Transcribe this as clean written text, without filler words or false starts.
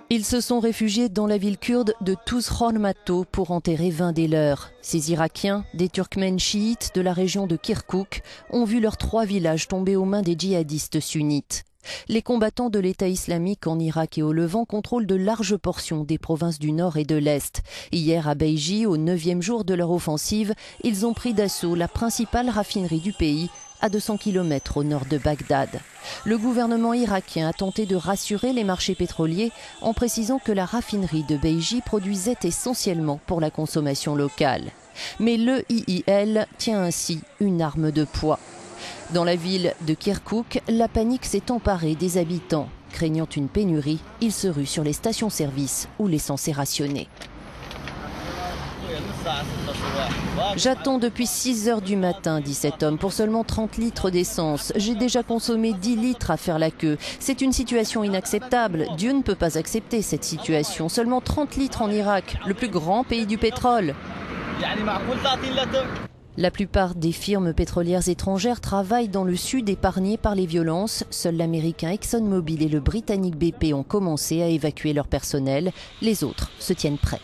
Ils se sont réfugiés dans la ville kurde de Tuzhormato pour enterrer 20 des leurs. Ces Irakiens, des Turkmènes chiites de la région de Kirkouk, ont vu leurs 3 villages tomber aux mains des djihadistes sunnites. Les combattants de l'État islamique en Irak et au Levant contrôlent de larges portions des provinces du Nord et de l'Est. Hier à Beiji, au 9e jour de leur offensive, ils ont pris d'assaut la principale raffinerie du pays, à 200 km au nord de Bagdad. Le gouvernement irakien a tenté de rassurer les marchés pétroliers en précisant que la raffinerie de Beiji produisait essentiellement pour la consommation locale. Mais l'EIIL tient ainsi une arme de poids. Dans la ville de Kirkouk, la panique s'est emparée des habitants. Craignant une pénurie, ils se ruent sur les stations-service où l'essence est rationnée. J'attends depuis 6 heures du matin, dit cet homme, pour seulement 30 litres d'essence. J'ai déjà consommé 10 litres à faire la queue. C'est une situation inacceptable. Dieu ne peut pas accepter cette situation. Seulement 30 litres en Irak, le plus grand pays du pétrole. La plupart des firmes pétrolières étrangères travaillent dans le sud épargné par les violences. Seul l'américain ExxonMobil et le britannique BP ont commencé à évacuer leur personnel. Les autres se tiennent prêts.